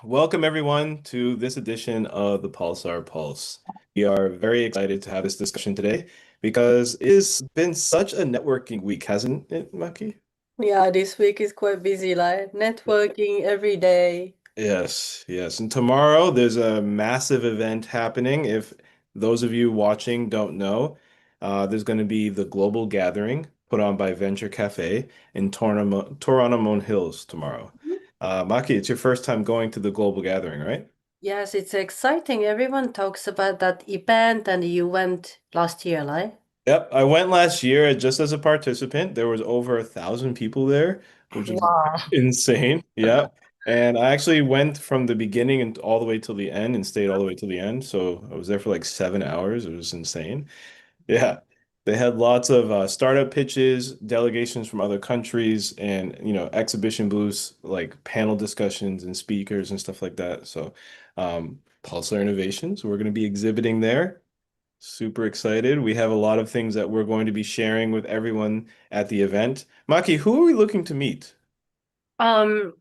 Welcome everyone to this edition of the Pulsar Pulse. We are very excited to have this discussion today because it's been such a networking week, hasn't it, Maki? Yeah, this week is quite busy, like networking every day. Yes, yes. And tomorrow there's a massive event happening. If those of you watching don't know, there's going to be the global gathering put on by Venture Cafe in Toronto Hills tomorrow. Maki, it's your first time going to the global gathering, right? Yes, it's exciting. Everyone talks about that event, and you went last year, right? Yep, I went last year just as a participant. There was over 1,000 people there, which is Wow. insane. Yeah. And I actually went from the beginning and all the way till the end and stayed all the way till the end. So I was there for like 7 hours. It was insane. Yeah. They had lots of startup pitches, delegations from other countries, and exhibition booths, like panel discussions and speakers and stuff like that. So Pulsar Innovations, we're going to be exhibiting there. Super excited. We have a lot of things that we're going to be sharing with everyone at the event. Maki, who are we looking to meet? Um,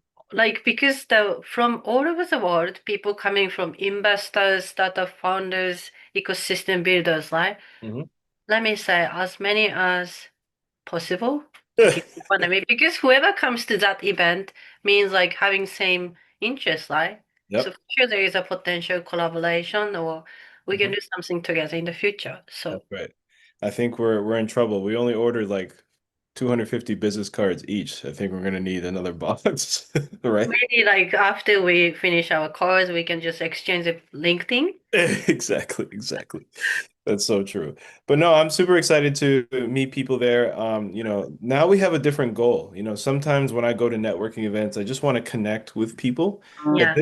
because the from all over the world, people coming from investors, startup founders, ecosystem builders, right? Hmm. Let me say as many as possible to keep it fun. I mean, because whoever comes to that event means like having same interest, right? So Yep. for sure there is a potential collaboration or we can Hmm. do something together in the future. So That's right. I think we're in trouble. We only ordered like 250 business cards each. I think we're gonna need another box, right? maybe like after we finish our course, we can just exchange the LinkedIn. Exactly, exactly. That's so true. But no, I'm super excited to meet people there. Now we have a different goal. Sometimes when I go to networking events, I just want to connect with people. But Yeah.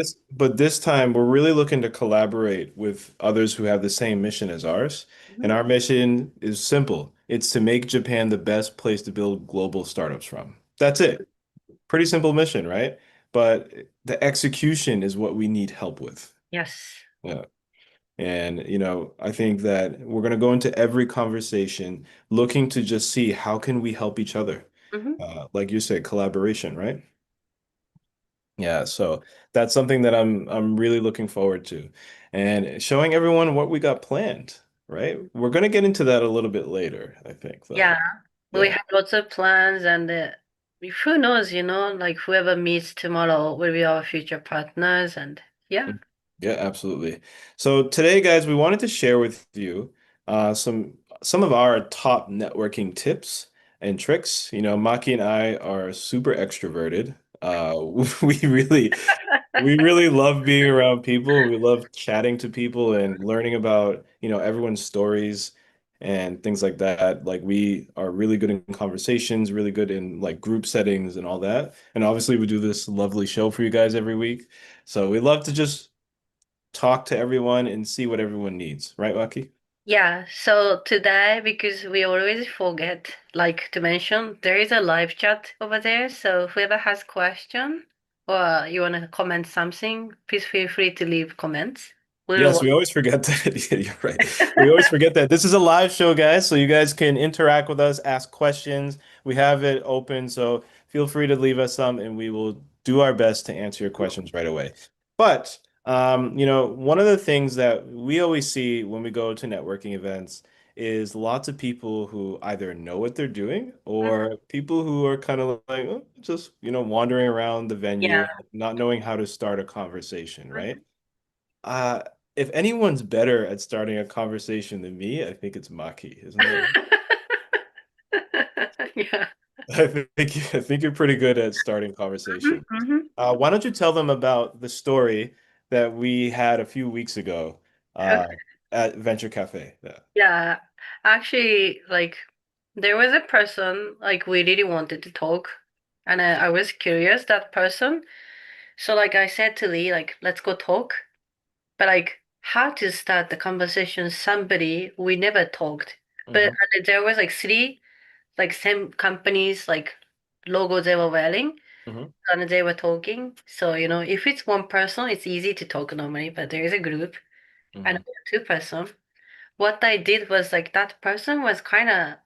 this time we're really looking to collaborate with others who have the same mission as ours. And Mhm. our mission is simple. It's to make Japan the best place to build global startups from. That's it. Pretty simple mission, right? But the execution is what we need help with. Yes. Yeah. And, I think that we're going to go into every conversation looking to just see how can we help each other. Hmm. Like you said, collaboration, right? Yeah, so that's something that I'm really looking forward to. And showing everyone what we got planned, right? We're going to get into that a little bit later, I think, though. Yeah. We Yeah. have lots of plans and if who knows, like whoever meets tomorrow will be our future partners and yeah. Yeah, absolutely. So today, guys, we wanted to share with you some of our top networking tips and tricks. Maki and I are super extroverted. We really we really love being around people. We love chatting to people and learning about, everyone's stories and things like that. Like we are really good in conversations, really good in like group settings and all that. And obviously we do this lovely show for you guys every week. So we love to just talk to everyone and see what everyone needs, right, Waki? Yeah, so today, because we always forget, like to mention, there is a live chat over there. So whoever has question or you want to comment something, please feel free to leave comments. Yes, We'll, we always forget that. Yeah, you're right. We always forget that. This is a live show, guys, so you guys can interact with us, ask questions. We have it open, so feel free to leave us some, and we will do our best to answer your questions right away. But, one of the things that we always see when we go to networking events is lots of people who either know what they're doing or people who are kind of like just, wandering around the venue, yeah. not knowing how to start a conversation, right? Uh, if anyone's better at starting a conversation than me, I think it's Maki, isn't that right? Yeah. I think you're pretty good at starting Mhm, conversation. mhm. Why don't you tell them about the story that we had a few weeks ago uh, at Venture Cafe? Yeah. Yeah, actually, like there was a person like we really wanted to talk, and I was curious that person. So like I said to Lee, like let's go talk, but like how to start the conversation? Somebody we never talked, but Hmm. and there was like three like same companies like logos they were wearing, Hmm. and they were talking. So if it's one person, it's easy to talk normally, but there is a group and Hmm. two-person. What I did was like that person was kind of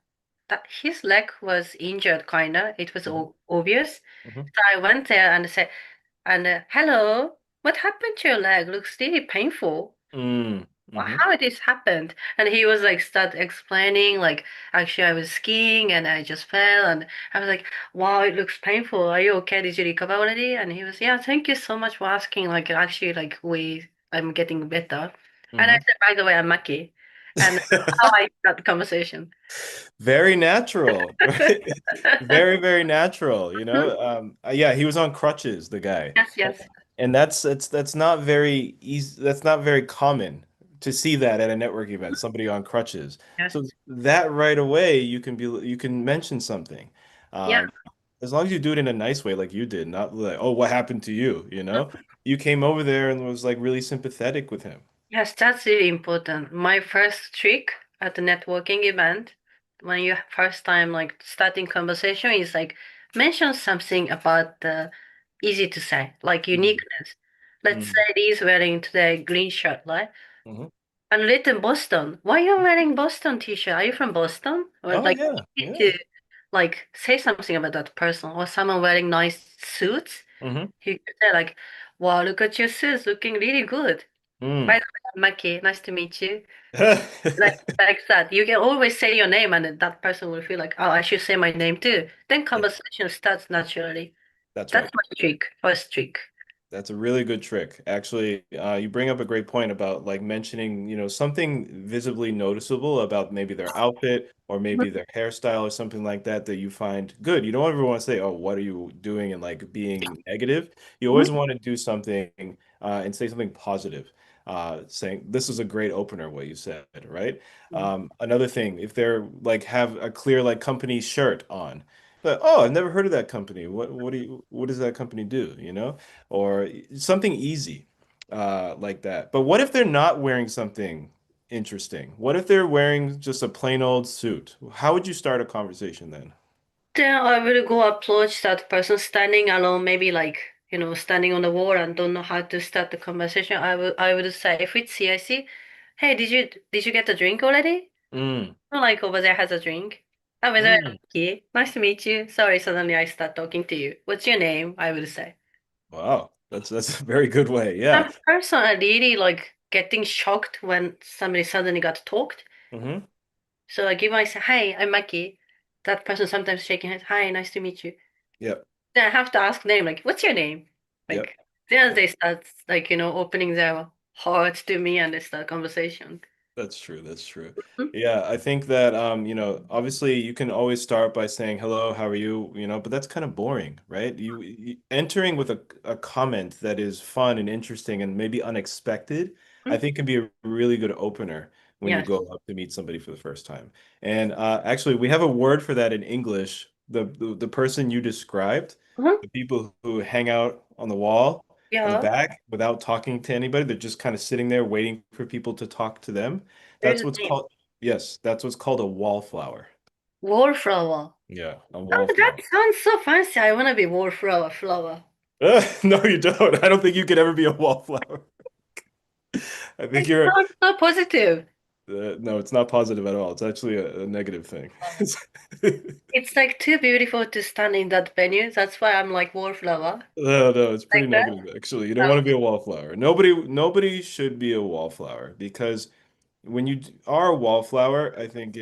that his leg was injured kind of. It was Hmm. obvious. Hmm. So I went there and said, and hello. what happened to your leg? Looks really painful. Mm, Well, hmm how this happened? And he was like start explaining like actually I was skiing and I just fell and I was like, wow, it looks painful. Are you okay? Did you recover already? And he was, yeah, thank you so much for asking. Like actually like I'm getting better. And I hmm said, by the way, I'm Maki. And how I start the conversation. Very natural, right? Very, very natural, you Mhm. know? Yeah, he was on crutches, the guy. Yes, yes, And that's not very easy, that's not very common to see that at a networking event, somebody on crutches. yes. So that right away you can mention something. Yeah. Um, as long as you do it in a nice way like you did, not like, oh, what happened to you, you know? You came over there and was like really sympathetic with him. Yes, that's really important. My first trick at the networking event, when you first time like starting conversation, is like mention something about the easy to say, like Mm, uniqueness. Let's mm, say he's wearing today green shirt, right? mhm. And live in Boston. Why are you wearing Boston t-shirt? Are you from Boston? Or Oh like yeah, you need yeah. to like say something about that person or someone wearing nice suits. hmm You could say like, wow, look at your suits looking really good. By Mm. the way, Maki, nice to meet you. Like that. You can always say your name and then that person will feel like, oh, I should say my name too. Then Yeah, conversation starts naturally. that's That's right. my trick, first trick. That's a really good trick. Actually, you bring up a great point about like mentioning, something visibly noticeable about maybe their outfit or maybe their hairstyle or something like that that you find good. You don't ever want to say, "Oh, what are you doing?" and like being negative. You always Mhm. want to do something and say something positive, saying, "This is a great opener," what you said, right? Another thing, if they're like have a clear like company shirt on, but oh, I've never heard of that company. What does that company do? Or something easy like that. But what if they're not wearing something interesting? What if they're wearing just a plain old suit? How would you start a conversation then? Then I will go approach that person standing alone, maybe like, standing on the wall and don't know how to start the conversation. I would say if it's CIC, hey, did you get a drink already? Mm, Like over there has a drink. Oh, by the way, mm. Maki, nice to meet you. Sorry, suddenly I start talking to you. What's your name? I would say. Wow, that's a very good way. Yeah. Some person are really like getting shocked when somebody suddenly got talked. hmm So I give myself, hi, I'm Maki. That person sometimes shaking hands, hi, nice to meet you. Yep. Then I have to ask name, like, what's your name? Yep. Like, then they start like, opening their hearts to me and they start conversation. That's true. That's true. Mhm. Yeah, I think that obviously you can always start by saying hello, how are you, but that's kind of boring, right? Entering with a comment that is fun and interesting and maybe unexpected, I Mhm. think can be a really good opener when you Yes. go up to meet somebody for the first time. And actually, we have a word for that in English. The person you described, Mhm. the people who hang out on the wall in the Yeah. back without talking to anybody, they're just kind of sitting there waiting for people to talk to them. There's That's a what's name. called, yes, that's what's called a wallflower. Wallflower. Yeah, a Oh, that wallflower. sounds so fancy. I want to be wallflower flower. No, you don't. I don't think you could ever be a wallflower. I think It you're, sounds so positive. no, it's not positive at all. It's actually a negative thing. Oh. It's like too beautiful to stand in that venue. That's why I'm like wallflower. No, no, it's pretty Like that. negative actually. You don't want to Oh. be a wallflower. Nobody should be a wallflower because when you are a wallflower, I think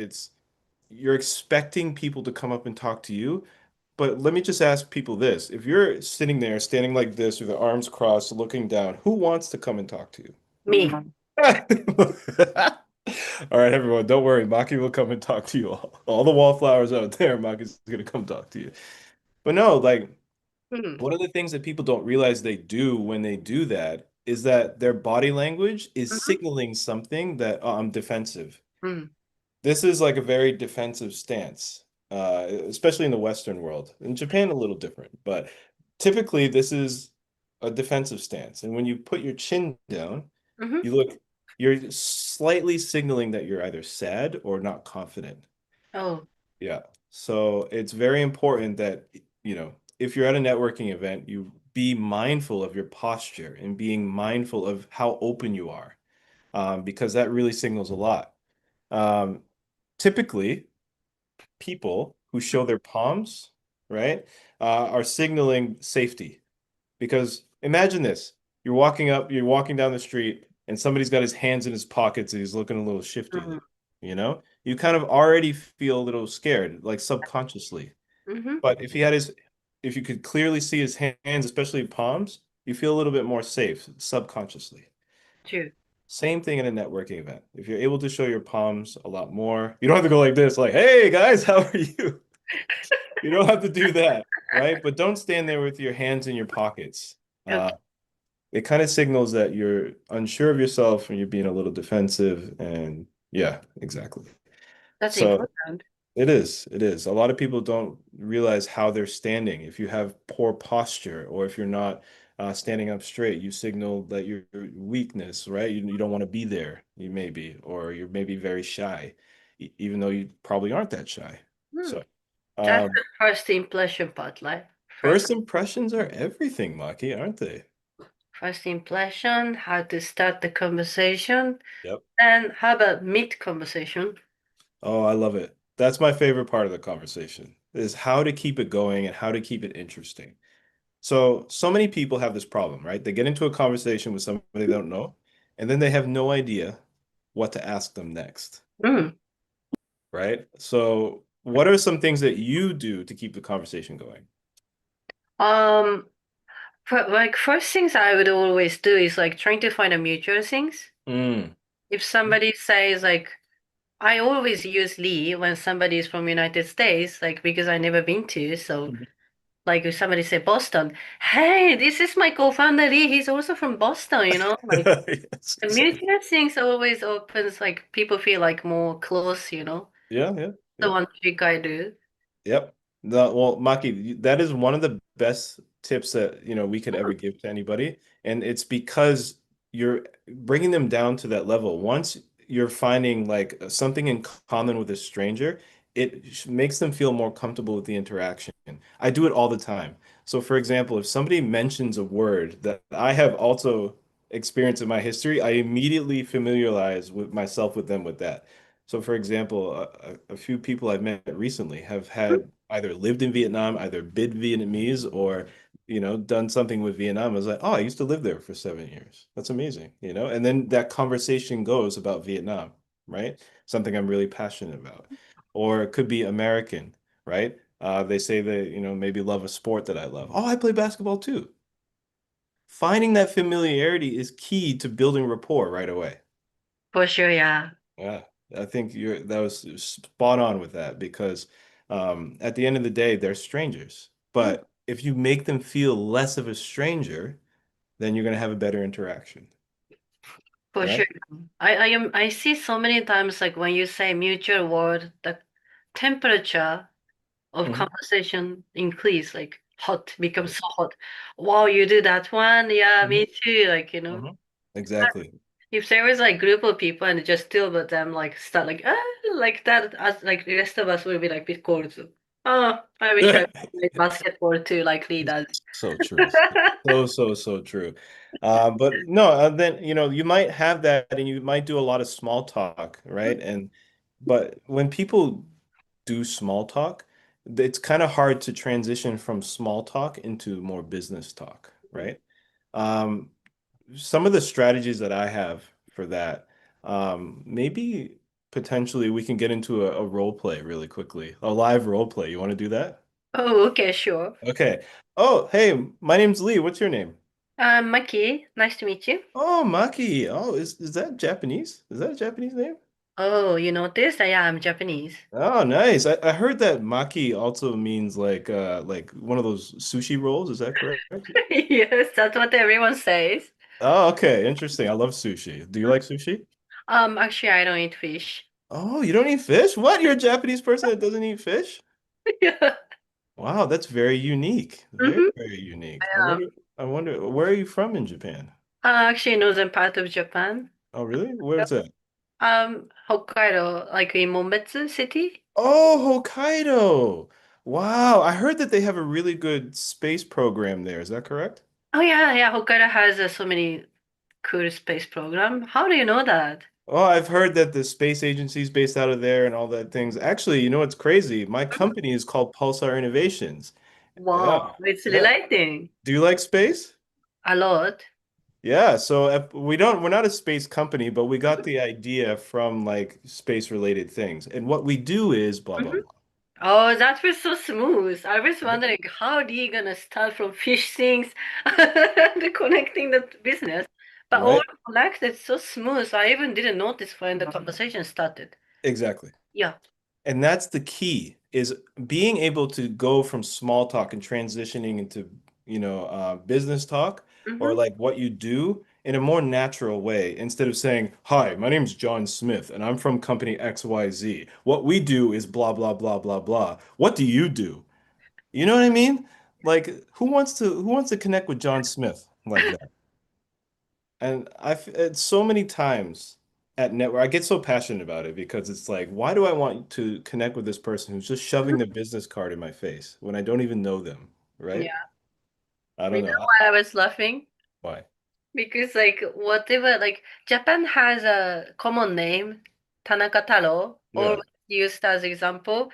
you're expecting people to come up and talk to you. But let me just ask people this. If you're sitting there, standing like this with the arms crossed, looking down, who wants to come and talk to you? Me. All right, everyone, don't worry. Maki will come and talk to you all. All the wallflowers out there, Maki's gonna come talk to you. But no, like Hmm. one of the things that people don't realize they do when they do that is that their body language is Mhm. signaling something that oh, I'm defensive. Hmm. This is like a very defensive stance, especially in the Western world. In Japan, a little different, but typically this is a defensive stance. And when you put your chin down, Hmm. you look, you're slightly signaling that you're either sad or not confident. Oh. Yeah. So it's very important that, if you're at a networking event, you be mindful of your posture and being mindful of how open you are, because that really signals a lot. Um, Typically, people who show their palms, right, are signaling safety. Because imagine this. you're walking down the street, and somebody's got his hands in his pockets and he's looking a little shifty, Mm-hmm. you know? You kind of already feel a little scared, like subconsciously. Mm-hmm. But if you could clearly see his hands, especially palms, you feel a little bit more safe subconsciously. True. Same thing in a networking event. If you're able to show your palms a lot more, you don't have to go like this, like, hey guys, how are you? You don't have to do that, right? But don't stand there with your hands in your pockets. Uh, Okay, it kind of signals that you're unsure of yourself and you're being a little defensive. And yeah, exactly. that's So important. it is. It is. A lot of people don't realize how they're standing. If you have poor posture or if you're not standing up straight, you signal that you're weakness, right? You don't want to be there, you may be, or you're maybe very shy, even though you probably aren't that shy. Hmm. So, That's um, the first impression part, like first first impressions are everything, Maki, aren't they? first impression, how to start the conversation, Yep. and how about mid conversation? Oh, I love it. That's my favorite part of the conversation is how to keep it going and how to keep it interesting. So many people have this problem, right? They get into a conversation with somebody they don't know, and then they have no idea what to ask them next, Mm. right? So, what are some things that you do to keep the conversation going? Um, like first things I would always do is like trying to find a mutual things. Mm. If somebody says like I always use Lee when somebody is from United States, like because I never been to. So like if somebody say Boston, hey, this is my co-founder Lee. He's also from Boston, you know? Like Yes, the exactly. mutual things always opens like people feel like more close, you know? Yeah, yeah, The yeah. one trick I do. Yep. No, well, Maki, that is one of the best tips that, we could ever give to anybody. And it's because you're bringing them down to that level. Once you're finding like something in common with a stranger, it makes them feel more comfortable with the interaction. I do it all the time. So, for example, if somebody mentions a word that I have also experienced in my history, I immediately familiarize with myself with them with that. So, for example, a few people I've met recently have had either lived in Vietnam, either been Vietnamese, or done something with Vietnam. I was like, oh, I used to live there for 7 years. That's amazing. And then that conversation goes about Vietnam, right? Something I'm really passionate about, or it could be American, right? They say they, maybe love a sport that I love. Oh, I play basketball too. Finding that familiarity is key to building rapport right away. For sure, yeah. Yeah, I think that was spot on with that because at the end of the day, they're strangers. Mm. But if you make them feel less of a stranger, then you're going to have a better interaction, For right? sure. I see so many times like when you say mutual word, the temperature of Hmm. conversation increase, like hot becomes so hot. Wow, you do that one? Yeah, Hmm. me too. Like, you know. Hmm. Exactly. If there was like group of people and just two of them like start like like that, as like the rest of us will be like bit cold. So, oh, I wish I played basketball too, like Lee does. So true. So true. But no, then you might have that and you might do a lot of small talk, right? But when people do small talk, it's kind of hard to transition from small talk into more business talk, right? Um, some of the strategies that I have for that, maybe potentially we can get into a role play really quickly, a live role play. You want to do that? Oh, okay, sure. Okay. Oh, hey, my name's Lee. What's your name? Maki, nice to meet you. Oh, Maki. Oh, is that Japanese? Is that a Japanese name? Oh, you noticed? Yeah, I'm Japanese. Oh, nice. I heard that Maki also means like one of those sushi rolls. Is that correct? Yes, that's what everyone says. Oh, okay. Interesting. I love sushi. Do you like sushi? Actually, I don't eat fish. Oh, you don't eat fish? What? You're a Japanese person that doesn't eat fish? Yeah. Wow, that's very unique. Very, Mm-hmm. very unique. Yeah. I wonder, where are you from in Japan? Actually, northern part of Japan. Oh, really? Where's that? Hokkaido, like in Monbetsu City. Oh, Hokkaido. Wow, I heard that they have a really good space program there. Is that correct? Oh yeah, yeah. Hokkaido has so many cool space program. How do you know that? Oh, I've heard that the space agency is based out of there and all that things. Actually, you know what's crazy? My company is called Pulsar Innovations. Yeah. Wow, it's Yeah. relating Do you like space? a lot. Yeah, so we're not a space company, but we got the idea from like space related things. And what we do is blah blah Mhm. blah. Oh, that was so smooth. I was Right? wondering how are you gonna start from fish things and connecting the business, but all Right? connected so smooth. I even didn't notice when the conversation started. Exactly. Yeah. And that's the key is being able to go from small talk and transitioning into, business talk or Mm-hmm. like what you do in a more natural way instead of saying, "Hi, my name's John Smith and I'm from company XYZ. What we do is blah, blah, blah, blah, blah. What do you do?" You know what I mean? Like, who wants to connect with John Smith like that? And it's so many times at network, I get so passionate about it because it's like, why do I want to connect with this person who's just shoving the business card in my face when I don't even know them, right? Yeah. I You don't know. know why I was laughing? Why? Because like whatever, like Japan has a common name, Tanaka Taro, Yeah, always used as example.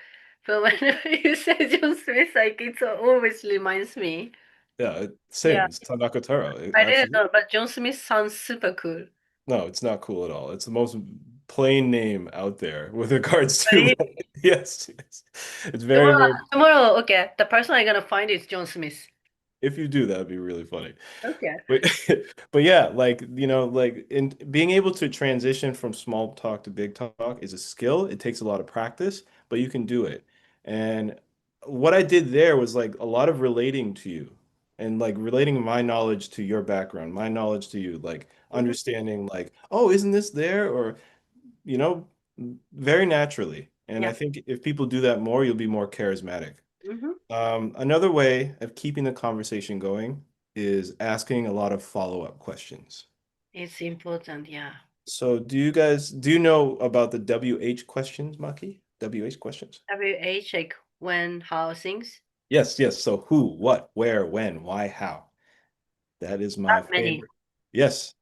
But whenever you say John Smith, like it always reminds me. yeah, Yeah, same. It's Tanaka Taro. I didn't Absolutely. know, but John Smith sounds super cool. No, it's not cool at all. It's the most plain name out there with regards to Really? yes, yes. It's very, Tomorrow, very tomorrow, okay. The person I'm gonna find is John Smith. if you do, that'd be really funny. Okay. But but yeah, like like in being able to transition from small talk to big talk is a skill. It takes a lot of practice, but you can do it. And what I did there was like a lot of relating to you and like relating my knowledge to your background, my knowledge to you, like Mm-hmm. understanding like, oh, isn't this there? Or, you know, very naturally. And Yeah. I think if people do that more, you'll be more charismatic. Mm-hmm. Another way of keeping the conversation going is asking a lot of follow-up questions. It's important, yeah. So do you know about the WH questions, Maki? WH questions? WH, like when, how, things. Yes, yes. So who, what, where, when, why, how? That is my Not many. favorite. Yes.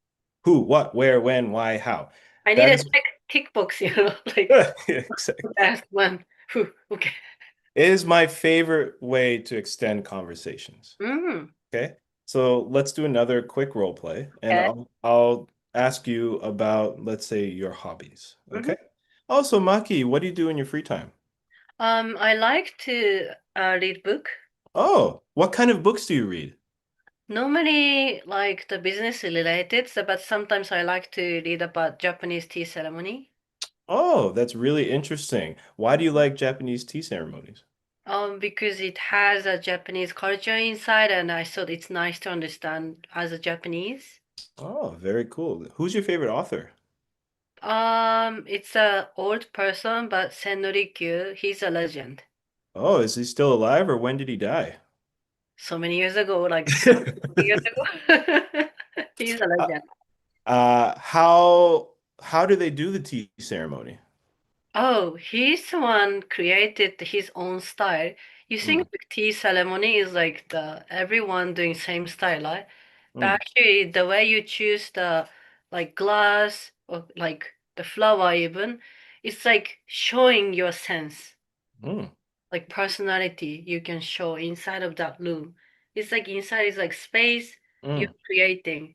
Who, what, where, when, why, how? I need That a is tick box, like exactly. last one. Whew, okay. It is my favorite way to extend conversations. Mm, Okay, so let's do another quick role play, and okay. I'll ask you about, let's say, your hobbies. Mm-hmm. Okay. Also, Maki, what do you do in your free time? I like to read book. Oh, what kind of books do you read? Normally, like the business related, but sometimes I like to read about Japanese tea ceremony. Oh, that's really interesting. Why do you like Japanese tea ceremonies? Because it has a Japanese culture inside, and I thought it's nice to understand as a Japanese. Oh, very cool. Who's your favorite author? It's a old person, but Sennorikyu, he's a legend. Oh, is he still alive or when did he die? So many years ago, like 20 years ago. He's a Uh, legend. how do they do the tea ceremony? Oh, he's the one created his own style. You Mm, think the tea ceremony is like the everyone doing same style, right? But mm, actually, the way you choose the like glass or like the flower even, it's like showing your sense, mm, like personality you can show inside of that room. It's like inside is like space you're mm. creating.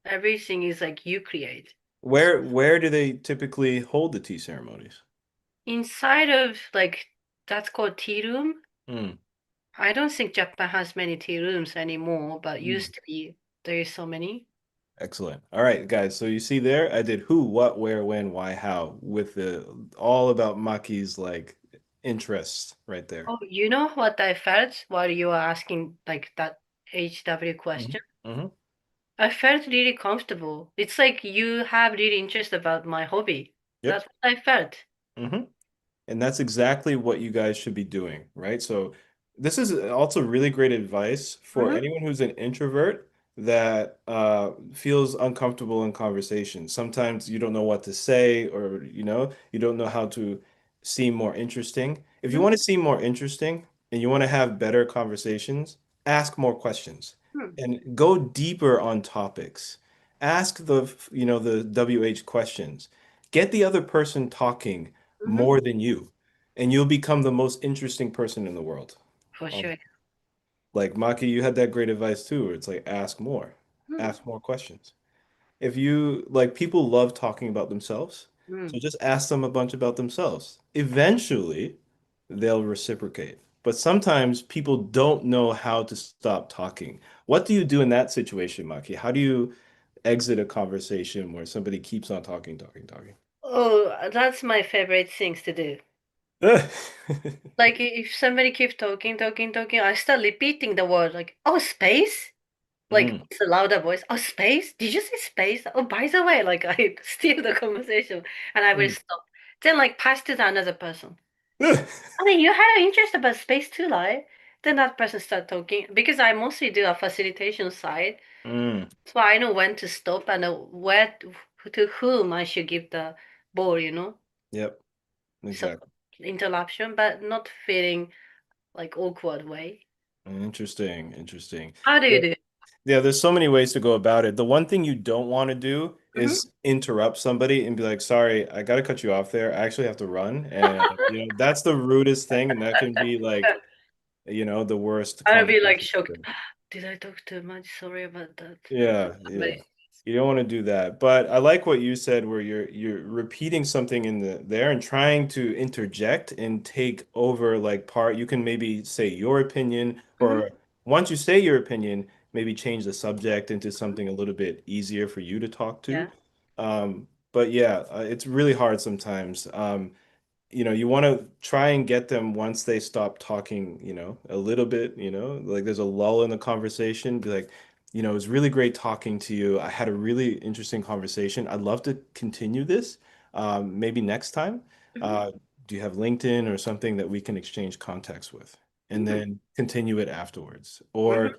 Everything is like you create. Where do they typically hold the tea ceremonies? Inside of like that's called tea room. Mm, I don't think Japan has many tea rooms anymore, but mm. used to be there is so many. Excellent. All right, guys. So you see there, I did who, what, where, when, why, how with the all about Maki's like interests right there. Oh, you know what I felt while you were asking like that HW Hmm. question? Hmm. I felt really comfortable. It's like you have really interest about my hobby. Yep. That's what I felt. Hmm. And that's exactly what you guys should be doing, right? So this is also really great advice for Mm-hmm. anyone who's an introvert that feels uncomfortable in conversation. Sometimes you don't know what to say, or you don't know how to seem more interesting. If you Mm-hmm. want to seem more interesting and you want to have better conversations, ask more questions and go deeper on topics. Ask the WH questions. Get the other person talking Mm-hmm. more than you, and you'll become the most interesting person in the world. For Um, sure. like Maki, you had that great advice too, where it's like ask more. Mm. ask more questions. If you like people love talking about themselves, Mm. so just ask them a bunch about themselves. Eventually, they'll reciprocate. But sometimes people don't know how to stop talking. What do you do in that situation, Maki? How do you exit a conversation where somebody keeps on talking, talking, talking? Oh, that's my favorite things to do. Like if somebody keeps talking, talking, talking, I start repeating the word like, oh, space? Like Mm, it's a louder voice. Oh, space? Did you say space? Oh, by the way, like I steal the conversation and I will mm. stop. Then like pass to the another person. I mean, you had an interest about space too, right? Then that person start talking because I mostly do a facilitation side, Mm, so I know when to stop and where to whom I should give the ball, you know. yep, So exactly. interruption, but not feeling like awkward way. Interesting, interesting. How do you do it? Yeah, there's so many ways to go about it. The one thing you don't want to do Mm-hmm. is interrupt somebody and be like, "Sorry, I got to cut you off there. I actually have to run." And that's the rudest thing, and that can be like, the worst I'll be like conversation. shocked. Did I talk too much? Sorry about that. Yeah, yeah. But You don't want to do that. But I like what you said where you're repeating something in there and trying to interject and take over like part. You can maybe say your opinion, mm-hmm. or once you say your opinion, maybe change the subject into something a little bit easier for you to talk to. Yeah. But yeah, it's really hard sometimes. You want to try and get them once they stop talking, a little bit, like there's a lull in the conversation, be like, it was really great talking to you. I had a really interesting conversation. I'd love to continue this, maybe next time. Mm-hmm. Uh, do you have LinkedIn or something that we can exchange contacts with? And Mm-hmm. then continue it afterwards. Mm-hmm. Or,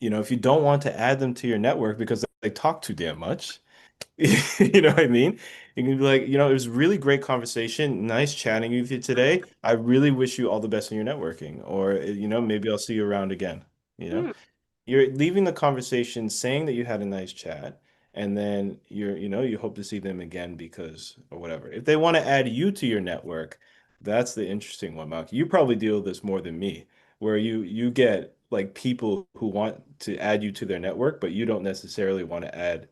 if you don't want to add them to your network because they talk too damn much, you know what I mean? You can be like, it was really great conversation. Nice chatting with you today. I really wish you all the best in your networking. Or, maybe I'll see you around again. You know, Mm-hmm. you're leaving the conversation saying that you had a nice chat, and then you hope to see them again because or whatever. If they want to add you to your network, that's the interesting one, Mark. You probably deal with this more than me, where you get like people who want to add you to their network, but you don't necessarily want to add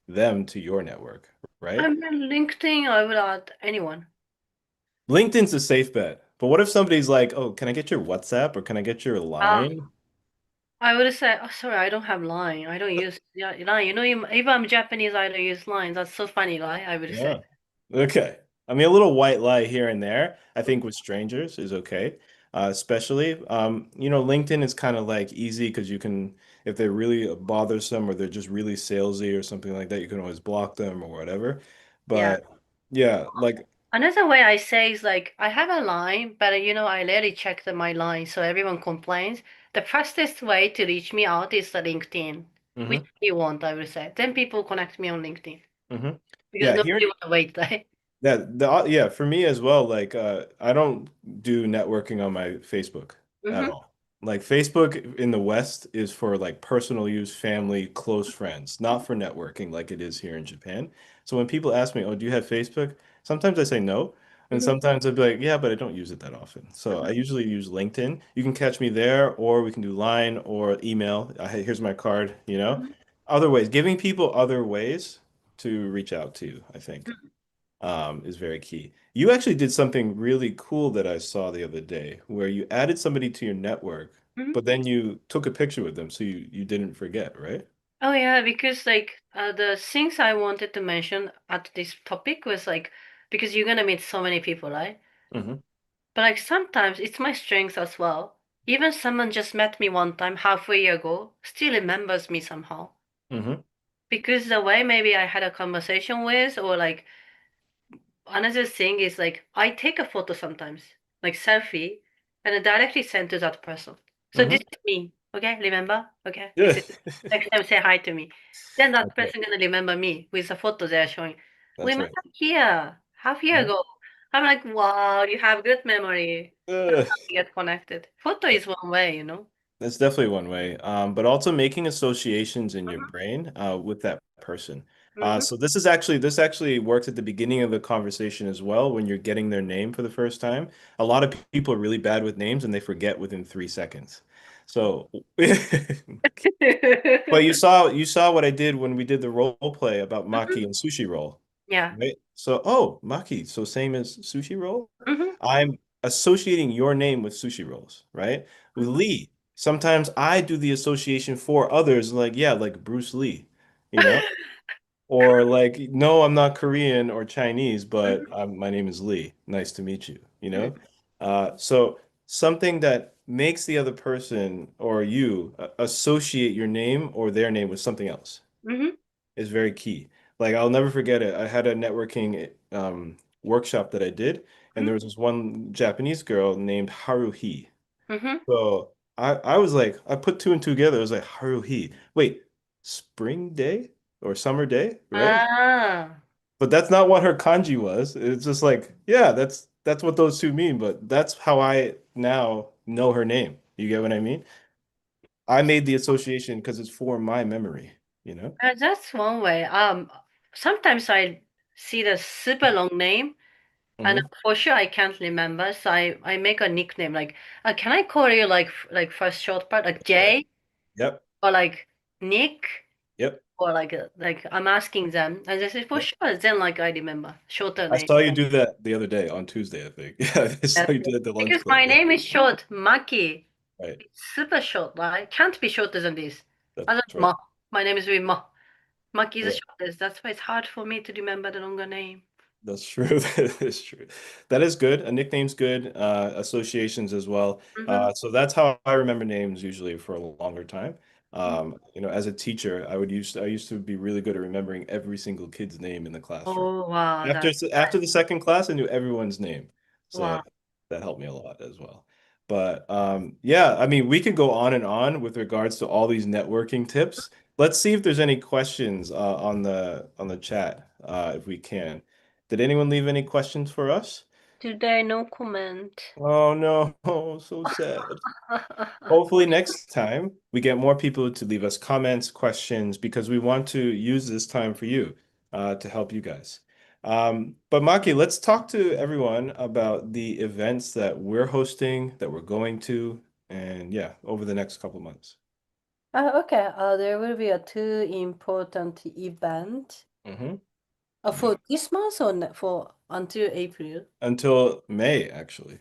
them to your network, I right? mean, LinkedIn, I would add anyone. LinkedIn's a safe bet. But what if somebody's like, "Oh, can I get your WhatsApp or can I get your Ah, line?" I would say, oh, sorry, I don't have Line. I don't use Line. If I'm Japanese, I don't use Line. That's so funny, Line, I would say. Yeah. Okay. I mean, a little white lie here and there, I think with strangers is okay. Especially, LinkedIn is kind of like easy because you can, if they're really bothersome or they're just really salesy or something like that, you can always block them or whatever. Yeah. But yeah, like, Another way I say is like, I have a line, but I rarely check my line, so everyone complains. The fastest way to reach me out is the LinkedIn, which hmm you want, I would say. Then people connect me on LinkedIn hmm because Yeah, nobody here want to wait, right? yeah, for me as well, like I don't do networking on my Facebook at Mm-hmm. all. Like Facebook in the West is for like personal use, family, close friends, not for networking like it is here in Japan. So when people ask me, "Oh, do you have Facebook?" Sometimes I say no, and Mm-hmm. sometimes I'd be like, "Yeah, but I don't use it that often." So I usually use LinkedIn. You can catch me there, or we can do Line or email. Here's my card, Mm-hmm. Other ways, giving people other ways to reach out to you, I think is very key. You actually did something really cool that I saw the other day where you added somebody to your network, Mm-hmm. but then you took a picture with them so you didn't forget, right? Oh yeah, because like the things I wanted to mention at this topic was like because you're gonna meet so many people, right? hmm But like sometimes it's my strength as well. Even someone just met me one time halfway ago still remembers me somehow. hmm Because the way maybe I had a conversation with, or like another thing is like I take a photo sometimes, like selfie, and I directly send to that person. So this hmm is me, okay? Remember? Okay, Yeah. this is next time say hi to me. Then that That's right. person gonna remember me with the photo they're showing. We That's met right. up here half year Mhm. ago. I'm like, wow, you have good memory. Uh, Get connected. Photo is one way, you know. That's definitely one way. But also making associations in your Mm-hmm. brain with that person. Mm-hmm. So this actually works at the beginning of the conversation as well when you're getting their name for the first time. A lot of people are really bad with names and they forget within 3 seconds. So, but you saw what I did when we did the role play about Mhm. maki and sushi roll, Yeah. right? So, oh, maki, so same as sushi roll. Hmm. I'm associating your name with sushi rolls, right? With Hmm. Lee, sometimes I do the association for others, like yeah, like Bruce Lee, you know? Or like, no, I'm not Korean or Chinese, but my name is Lee. Nice to meet you, you know? So something that makes the other person or you associate your name or their name with something else Hmm. is very key. Like I'll never forget it. I had a networking workshop that I did, and there was this one Japanese girl named Haruhi. Hmm. So I was like, I put two and two together. I was like, Haruhi. Wait, spring day or summer day, right? Ah. But that's not what her kanji was. It's just like, yeah, that's what those two mean, but that's how I now know her name. You get what I mean? I made the association because it's for my memory, you know? That's one way. Sometimes I see the super long name, and Hmm. for sure I can't remember, so I make a nickname like, can I call you like first short part like Right. Jay Yep. or like Nick Yep. or like I'm asking them, and they say for Yep. sure. Then like I remember shorter I name. saw you do that the other day on Tuesday, I think. Yeah, I Yes. saw you do it at the lunch Because club. my Yeah. name is short, Maki. Right. It's super short, right? Can't be shorter than this. That's Other right. Ma. My name is really Ma. Maki is the Yeah. shortest. That's why it's hard for me to remember the longer name. That's true. That is true. That is good. A nickname's good. Associations as well. Mm-hmm. So that's how I remember names usually for a longer time. As a teacher, I used to be really good at remembering every single kid's name in the classroom. Oh wow, After the second class, I knew everyone's name. So wow. that helped me a lot as well. But yeah, I mean, we could go on and on with regards to all these networking tips. Let's see if there's any questions on the chat if we can. Did anyone leave any questions for us? Today no comment. Oh no, so sad. Hopefully next time we get more people to leave us comments, questions, because we want to use this time for you to help you guys. But Maki, let's talk to everyone about the events that we're hosting, that we're going to, and yeah, over the next couple months. Okay, there will be a two important event Hmm. for this month or for until April. Until May, actually.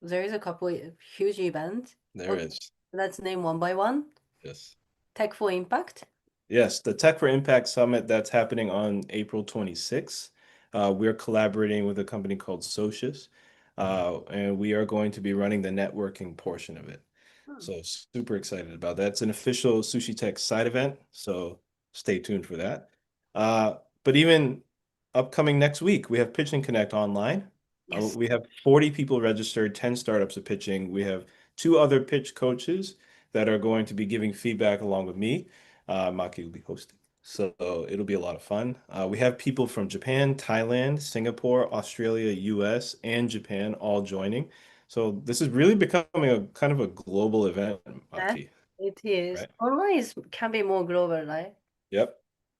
There is a couple huge events. There Okay, is. let's name one by one. Yes. Tech for Impact. Yes, the Tech for Impact Summit that's happening on April 26th. We're collaborating with a company called Socius, and we are going to be running the networking portion of it. Hmm. So super excited about that. It's an official Sushi Tech side event, so stay tuned for that. But even upcoming next week, we have Pitch and Connect online. Yes. We have 40 people registered, 10 startups are pitching. We have two other pitch coaches that are going to be giving feedback along with me. Maki will be hosting. So it'll be a lot of fun. We have people from Japan, Thailand, Singapore, Australia, US, and Japan all joining. So this is really becoming a kind of a global event, Yes, Maki, it is. right? Online is can be more global, right? Yep.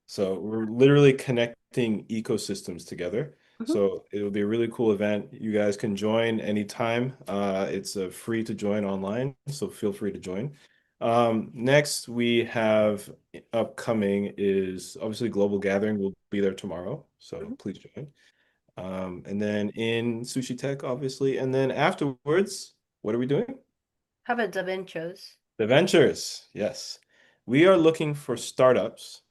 So we're literally connecting ecosystems together. Hmm. So it'll be a really cool event. You guys can join anytime. It's free to join online, so feel free to join. Next, we have upcoming is obviously Global Gathering. We'll be there tomorrow, so Hmm. please join. And then in Sushi Tech, obviously. And then afterwards, what are we doing? How about the ventures? The Ventures. Yes. We are looking for startups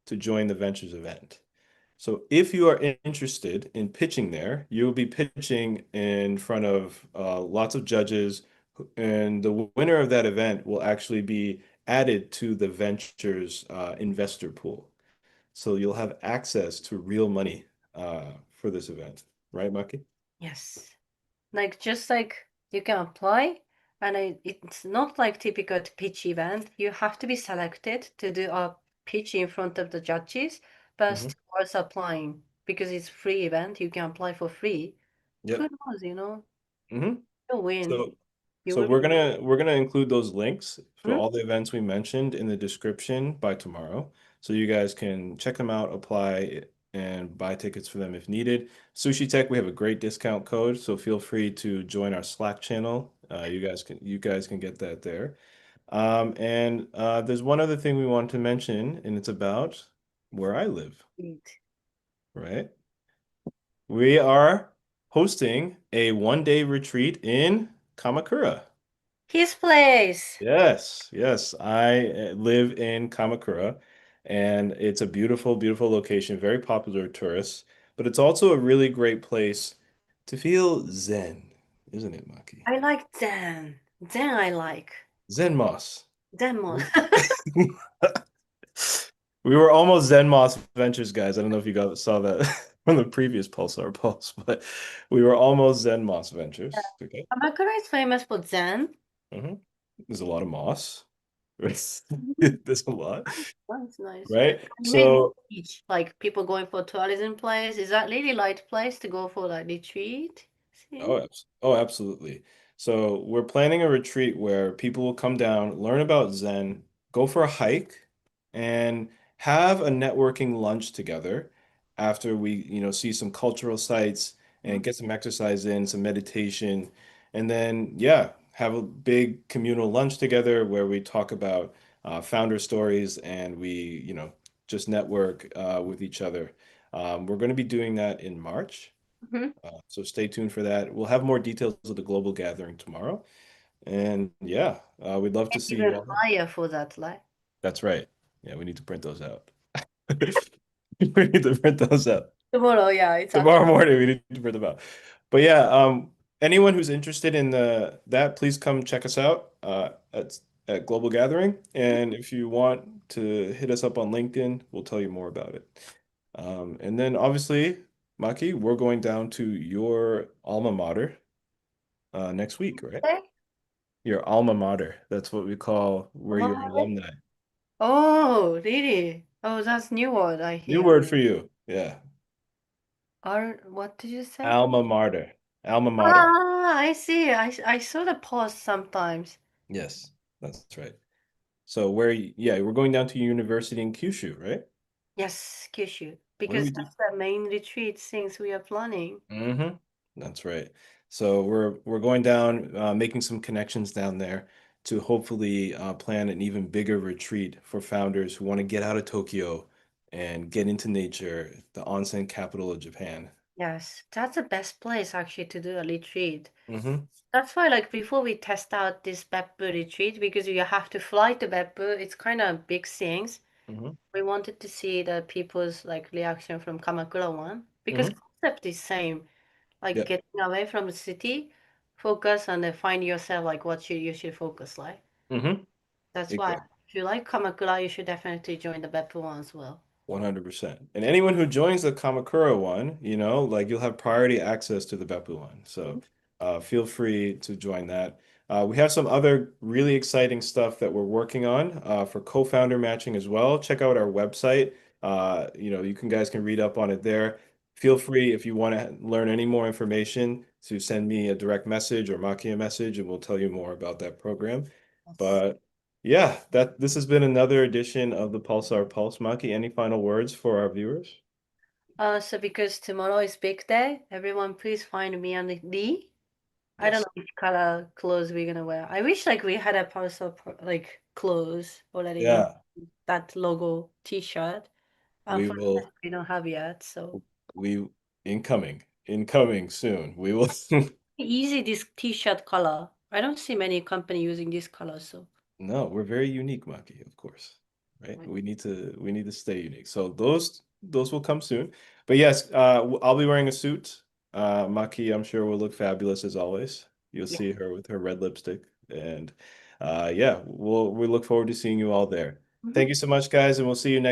to join the Ventures event. So if you are interested in pitching there, you'll be pitching in front of lots of judges, and the winner of that event will actually be added to the Ventures investor pool. So you'll have access to real money for this event, right, Maki? Yes. Like just like you can apply, and it's not like typical pitch event. You have to be selected to do a pitch in front of the judges, but Hmm. still worth applying because it's free event. You can apply for free. Who Yep. knows, you know? Hmm. You'll win. So You will. we're gonna include those links for Hmm? all the events we mentioned in the description by tomorrow. So you guys can check them out, apply, and buy tickets for them if needed. Sushi Tech, we have a great discount code, so feel free to join our Slack channel You guys can get that there. And there's one other thing we want to mention, and it's about where I live, Sweet. right? We are hosting a 1 day retreat in Kamakura. His place. Yes, yes. I live in Kamakura, and it's a beautiful, beautiful location, very popular with tourists, but it's also a really great place to feel zen, isn't it, Maki? I like Zen. Zen I like. Zen Moss. Zen more. We were almost Zen Moss Ventures, guys. I don't know if you guys saw that from the previous Pulsar pulse, but we were almost Zen Moss Ventures. Okay. Kamakura is famous for Zen. hmm There's a lot of moss. Mhm. There's a lot, That's nice. right? You mean more So, beach, like people going for tourism place? Is that really light place to go for like retreat? See? oh, absolutely. So we're planning a retreat where people will come down, learn about Zen, go for a hike, and have a networking lunch together after we see some cultural sites and get some exercise in, some meditation, and then, yeah, have a big communal lunch together where we talk about founder stories and we just network with each other. We're going to be doing that in March. Mm-hmm. So stay tuned for that. We'll have more details of the global gathering tomorrow. And yeah, we'd love to see you Even all there. higher for that, like That's right. Yeah, we need to print those out. We need to print those out. tomorrow. Yeah, it's actually Tomorrow morning, we need to print them out. But yeah, anyone who's interested in that, please come check us out at Global Gathering. And if you want to hit us up on LinkedIn, we'll tell you more about it. And then obviously, Maki, we're going down to your alma mater next week, right? okay. Your alma mater. That's what we call where you're alumni. Oh, really? Oh, that's new word I New hear. word for you. Yeah. What did you say? Alma mater. Alma mater. Ah, I see. I saw the post sometimes. Yes, that's right. So yeah, we're going down to university in Kyushu, right? Yes, Kyushu, What do we because do? that's the main retreat things we are planning. Mm-hmm. That's right. So we're going down, making some connections down there to hopefully plan an even bigger retreat for founders who want to get out of Tokyo and get into nature, the onsen capital of Japan. Yes, that's the best place actually to do a retreat. Mm-hmm. That's why, like, before we test out this Beppu retreat, because you have to fly to Beppu, it's kind of big things. Mm-hmm. We wanted to see the people's like reaction from Kamakura one because Mm-hmm. concept is same, like Yeah. getting away from the city, focus and then find yourself like what you should focus like. Mm-hmm. That's why Exactly. if you like Kamakura, you should definitely join the Beppu one as well. 100%. And anyone who joins the Kamakura one, like you'll have priority access to the Beppu one. So Mhm. feel free to join that. We have some other really exciting stuff that we're working on for co-founder matching as well. Check out our website. You guys can read up on it there. Feel free if you want to learn any more information to send me a direct message or Maki a message, and we'll tell you more about that program. Yes. But yeah, this has been another edition of the Pulsar Pulse. Maki, any final words for our viewers? So because tomorrow is big day, everyone please find me and Lee. I don't Yes. know which color clothes we're gonna wear. I wish like we had a parcel like clothes already in Yeah, that logo T-shirt. we Unfortunately, will we don't have yet. So we incoming soon. We will easy this T-shirt color. I don't see many company using this color. So No, we're very unique, Maki, of course. Right? right. We need to stay unique. So those will come soon. But yes, I'll be wearing a suit. Maki, I'm sure will look fabulous as always. You'll Yeah. see her with her red lipstick. And yeah, we look forward to seeing you all there. Mhm. Thank you so much, guys, and we'll see you next